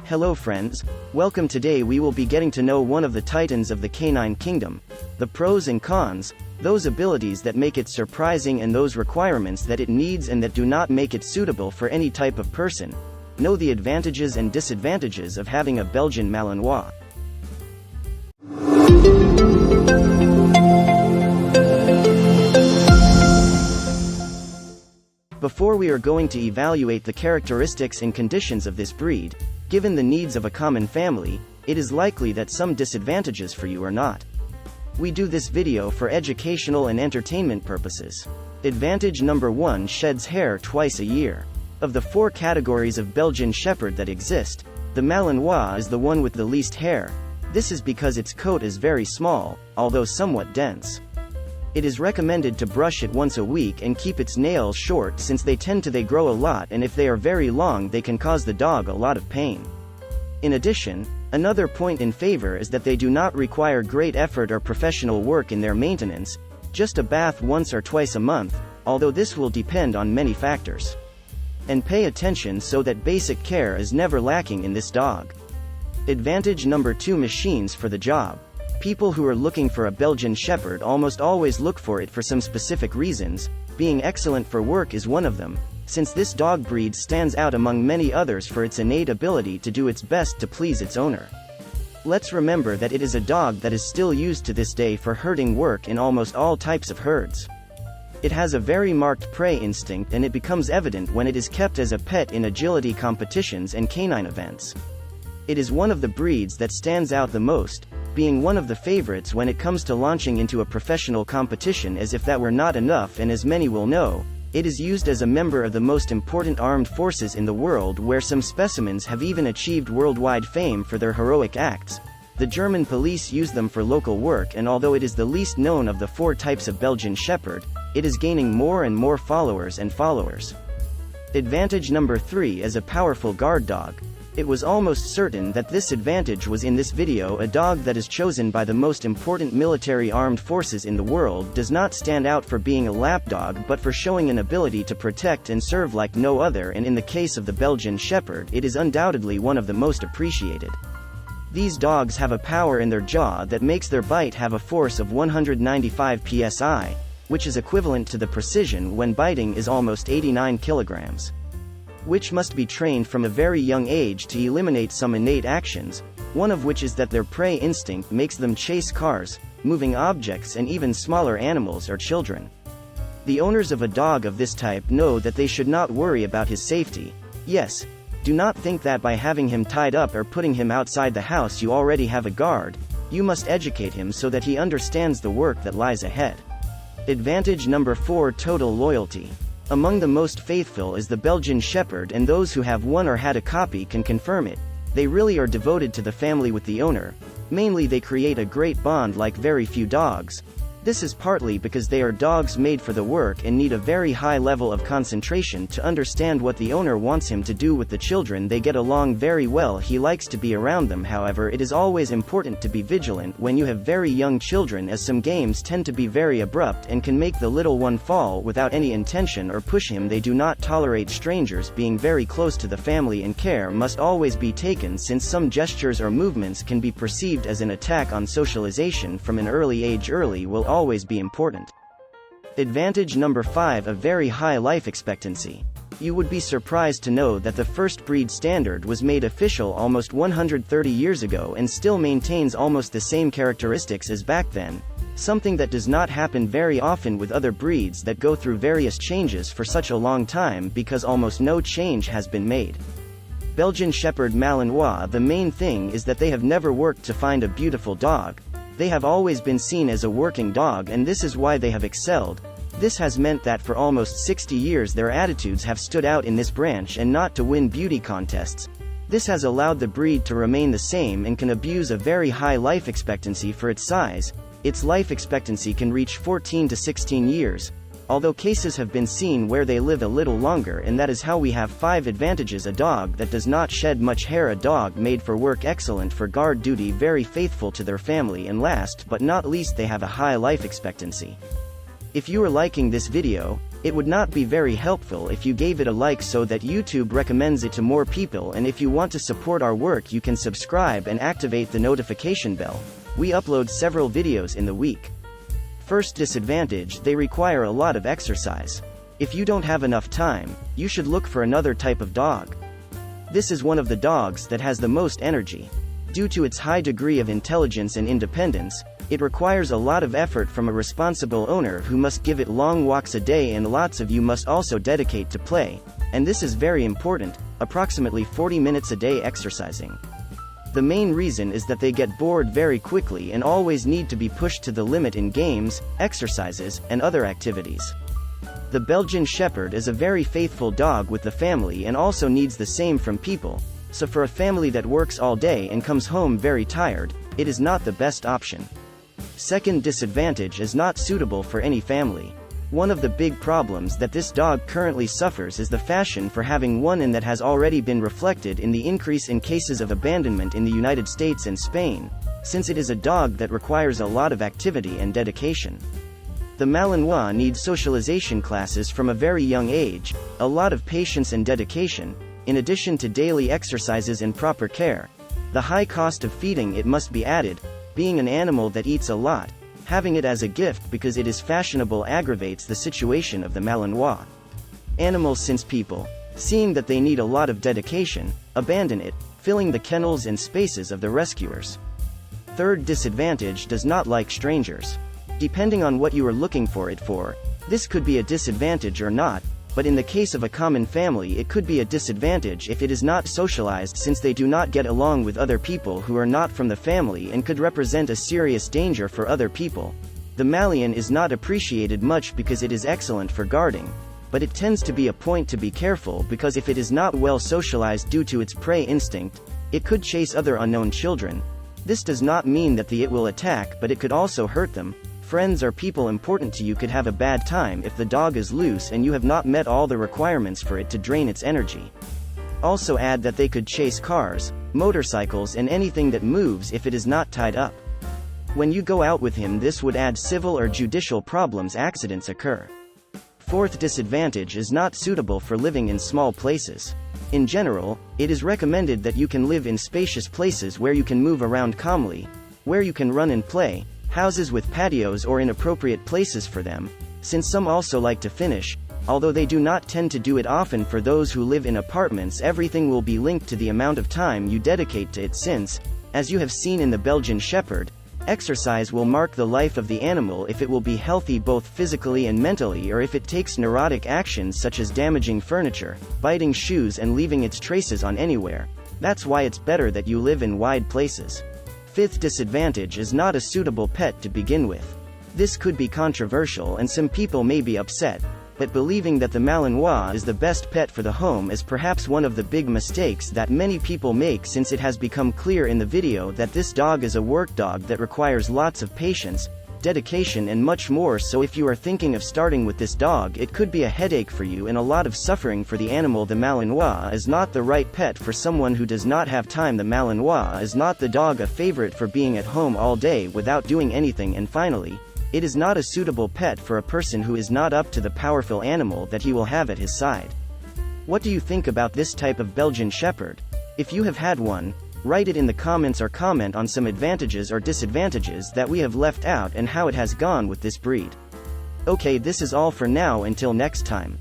Hello friends, welcome. Today we will be getting to know one of the titans of the canine kingdom, the pros and cons, those abilities that make it surprising and those requirements that it needs and that do not make it suitable for any type of person. Know the advantages and disadvantages of having a Belgian Malinois. Before we are going to evaluate the characteristics and conditions of this breed, given the needs of a common family, it is likely that some disadvantages for you are not. We do this video for educational and entertainment purposes. Advantage number 1: sheds hair twice a year. Of the 4 categories of Belgian Shepherd that exist, the Malinois is the one with the least hair. This is because its coat is very small, although somewhat dense. It is recommended to brush it once a week and keep its nails short since they grow a lot, and if they are very long they can cause the dog a lot of pain. In addition, another point in favor is that they do not require great effort or professional work in their maintenance, just a bath once or twice a month, although this will depend on many factors. And pay attention so that basic care is never lacking in this dog. Advantage number 2: machines for the job. People who are looking for a Belgian Shepherd almost always look for it for some specific reasons. Being excellent for work is one of them, since this dog breed stands out among many others for its innate ability to do its best to please its owner. Let's remember that it is a dog that is still used to this day for herding work in almost all types of herds. It has a very marked prey instinct, and it becomes evident when it is kept as a pet in agility competitions and canine events. It is one of the breeds that stands out the most, being one of the favorites when it comes to launching into a professional competition. As if that were not enough, and as many will know, it is used as a member of the most important armed forces in the world, where some specimens have even achieved worldwide fame for their heroic acts. The German police use them for local work, and although it is the least known of the 4 types of Belgian Shepherd, it is gaining more and more followers. Advantage number 3: as a powerful guard dog. It was almost certain that this advantage was in this video. A dog that is chosen by the most important military armed forces in the world does not stand out for being a lapdog, but for showing an ability to protect and serve like no other, and in the case of the Belgian Shepherd, it is undoubtedly one of the most appreciated. These dogs have a power in their jaw that makes their bite have a force of 195 psi, which is equivalent to the precision when biting is almost 89 kilograms. Which must be trained from a very young age to eliminate some innate actions, one of which is that their prey instinct makes them chase cars, moving objects, and even smaller animals or children. The owners of a dog of this type know that they should not worry about his safety. Yes, do not think that by having him tied up or putting him outside the house you already have a guard. You must educate him so that he understands the work that lies ahead. Advantage number 4: total loyalty. Among the most faithful is the Belgian Shepherd, and those who have one or had a copy can confirm it. They really are devoted to the family with the owner. Mainly they create a great bond like very few dogs. This is partly because they are dogs made for the work and need a very high level of concentration to understand what the owner wants him to do with the children. They get along very well. He likes to be around them. However, it is always important to be vigilant when you have very young children, as some games tend to be very abrupt and can make the little one fall without any intention or push him. They do not tolerate strangers being very close to the family, and care must always be taken since some gestures or movements can be perceived as an attack on socialization from an early age. Early will always be important. Advantage number 5: a very high life expectancy. You would be surprised to know that the first breed standard was made official almost 130 years ago and still maintains almost the same characteristics as back then, something that does not happen very often with other breeds that go through various changes for such a long time, because almost no change has been made. Belgian Shepherd Malinois, the main thing is that they have never worked to find a beautiful dog. They have always been seen as a working dog, and this is why they have excelled. This has meant that for almost 60 years their attitudes have stood out in this branch, and not to win beauty contests. This has allowed the breed to remain the same and can abuse a very high life expectancy for its size. Its life expectancy can reach 14 to 16 years, although cases have been seen where they live a little longer, and that is how we have 5 advantages: a dog that does not shed much hair, a dog made for work, excellent for guard duty, very faithful to their family, and last but not least, they have a high life expectancy. If you are liking this video, It would not be very helpful if you gave it a like so that YouTube recommends it to more people, and if you want to support our work you can subscribe and activate the notification bell. We upload several videos in the week. First disadvantage: they require a lot of exercise. If you don't have enough time, you should look for another type of dog. This is one of the dogs that has the most energy. Due to its high degree of intelligence and independence, it requires a lot of effort from a responsible owner who must give it long walks a day, and lots of you must also dedicate to play, and this is very important, approximately 40 minutes a day exercising. The main reason is that they get bored very quickly and always need to be pushed to the limit in games, exercises, and other activities. The Belgian Shepherd is a very faithful dog with the family and also needs the same from people, so for a family that works all day and comes home very tired, it is not the best option. Second disadvantage: is not suitable for any family. One of the big problems that this dog currently suffers is the fashion for having one, and that has already been reflected in the increase in cases of abandonment in the United States and Spain, since it is a dog that requires a lot of activity and dedication. The Malinois needs socialization classes from a very young age, a lot of patience and dedication, in addition to daily exercises and proper care. The high cost of feeding it must be added. Being an animal that eats a lot, having it as a gift because it is fashionable aggravates the situation of the Malinois. Animals, since people, seeing that they need a lot of dedication, abandon it, filling the kennels and spaces of the rescuers. Third disadvantage: does not like strangers. Depending on what you are looking for it for, this could be a disadvantage or not, but in the case of a common family it could be a disadvantage if it is not socialized, since they do not get along with other people who are not from the family and could represent a serious danger for other people. The Malinois is not appreciated much because it is excellent for guarding, but it tends to be a point to be careful, because if it is not well socialized due to its prey instinct, it could chase other unknown children. This does not mean that it will attack, but it could also hurt them. Friends or people important to you could have a bad time if the dog is loose and you have not met all the requirements for it to drain its energy. Also add that they could chase cars, motorcycles, and anything that moves if it is not tied up. When you go out with him, this would add civil or judicial problems. Accidents occur. Fourth disadvantage: is not suitable for living in small places. In general, it is recommended that you can live in spacious places where you can move around calmly, where you can run and play, houses with patios or in appropriate places for them, since some also like to finish, although they do not tend to do it often. For those who live in apartments, everything will be linked to the amount of time you dedicate to it, since, as you have seen in the Belgian Shepherd, exercise will mark the life of the animal if it will be healthy both physically and mentally, or if it takes neurotic actions such as damaging furniture, biting shoes, and leaving its traces on anywhere. That's why it's better that you live in wide places. Fifth disadvantage: is not a suitable pet to begin with. This could be controversial and some people may be upset, but believing that the Malinois is the best pet for the home is perhaps one of the big mistakes that many people make, since it has become clear in the video that this dog is a work dog that requires lots of patience, dedication, and much more. So if you are thinking of starting with this dog, it could be a headache for you and a lot of suffering for the animal. The Malinois is not the right pet for someone who does not have time. The Malinois is not the dog a favorite for being at home all day without doing anything. And finally, it is not a suitable pet for a person who is not up to the powerful animal that he will have at his side. What do you think about this type of Belgian Shepherd? If you have had one, write it in the comments or comment on some advantages or disadvantages that we have left out and how it has gone with this breed. Okay, this is all for now. Until next time.